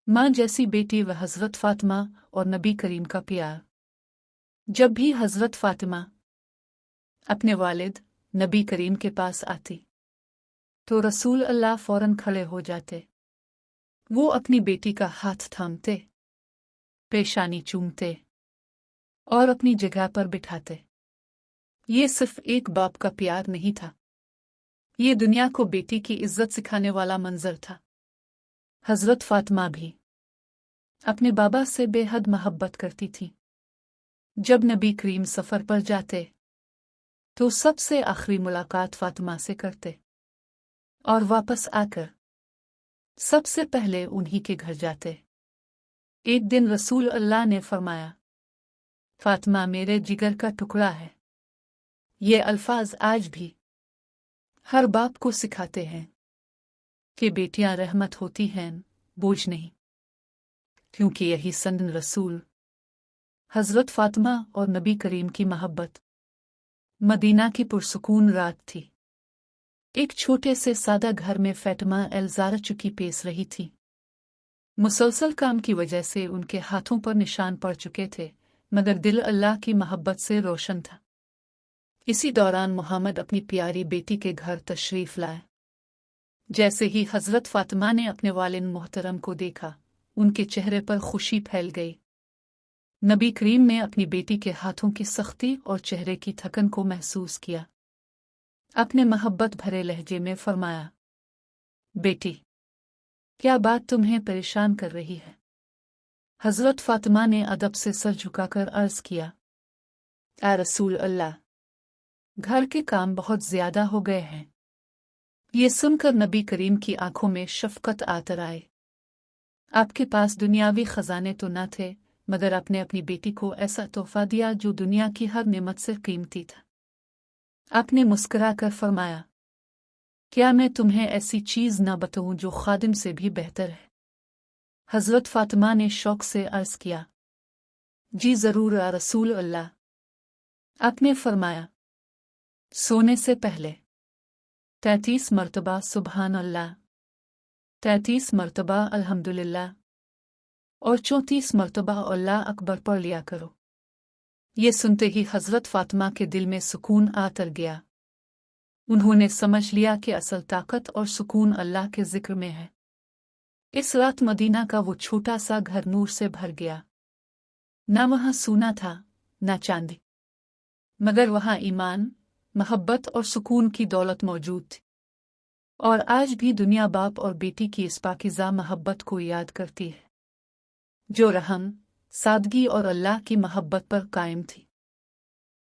माँ जैसी बेटी व हज़रत फ़ातिमा और नबी करीम का प्यार। जब भी हज़रत फ़ातिमा अपने वालिद नबी करीम के पास आती तो रसूल अल्लाह फ़ौरन खड़े हो जाते। वो अपनी बेटी का हाथ थामते, पेशानी चूमते और अपनी जगह पर बिठाते। ये सिर्फ एक बाप का प्यार नहीं था, ये दुनिया को बेटी की इज्जत सिखाने वाला मंजर था। हज़रत फ़ातिमा भी अपने बाबा से बेहद मोहब्बत करती थी। जब नबी करीम सफ़र पर जाते तो सबसे आखिरी मुलाकात फ़ातिमा से करते और वापस आकर सबसे पहले उन्हीं के घर जाते। एक दिन रसूल अल्लाह ने फरमाया, फ़ातिमा मेरे जिगर का टुकड़ा है। ये अल्फाज आज भी हर बाप को सिखाते हैं कि बेटियां रहमत होती हैं, बोझ नहीं। क्योंकि यही सन रसूल हज़रत फ़ातिमा और नबी करीम की मोहब्बत मदीना की पुरसुकून रात थी। एक छोटे से सादा घर में फ़ातिमा एलज़ारा चुकी पेस रही थी। मुसलसल काम की वजह से उनके हाथों पर निशान पड़ चुके थे, मगर दिल अल्लाह की मोहब्बत से रोशन था। इसी दौरान मोहम्मद अपनी प्यारी बेटी के घर तशरीफ़ लाए। जैसे ही हज़रत फ़ातिमा ने अपने वालिद मोहतरम को देखा, उनके चेहरे पर खुशी फैल गई। नबी करीम ने अपनी बेटी के हाथों की सख्ती और चेहरे की थकन को महसूस किया। अपने मोहब्बत भरे लहजे में फरमाया, बेटी क्या बात तुम्हें परेशान कर रही है? हज़रत फ़ातिमा ने अदब से सर झुकाकर अर्ज़ किया, आ रसूल अल्लाह, घर के काम बहुत ज़्यादा हो गए हैं। ये सुनकर नबी करीम की आंखों में शफ़क़त आतर आई। आपके पास दुनियावी ख़जाने तो न थे, मगर आपने अपनी बेटी को ऐसा तोहफ़ा दिया जो दुनिया की हर नेमत से कीमती था। आपने मुस्कुराकर फरमाया, क्या मैं तुम्हें ऐसी चीज़ न बताऊं जो खादिम से भी बेहतर है? हज़रत फ़ातिमा ने शौक़ से अर्ज़ किया, जी ज़रूर या रसूल अल्लाह। आपने फरमाया, सोने से पहले 33 मरतबा सुबहान अल्लाह, 33 मरतबा अल्हम्दुलिल्लाह और 34 मरतबा अल्लाह अकबर पढ़ लिया करो। ये सुनते ही हज़रत फ़ातिमा के दिल में सुकून आतर गया। उन्होंने समझ लिया कि असल ताकत और सुकून अल्लाह के ज़िक्र में है। इस रात मदीना का वो छोटा सा घर नूर से भर गया। न वहाँ सोना था, न चांदी, मगर वहाँ ईमान, मोहब्बत और सुकून की दौलत मौजूद थी। और आज भी दुनिया बाप और बेटी की इस पाकीज़ा मोहब्बत को याद करती है, जो रहम, सादगी और अल्लाह की मोहब्बत पर कायम थी।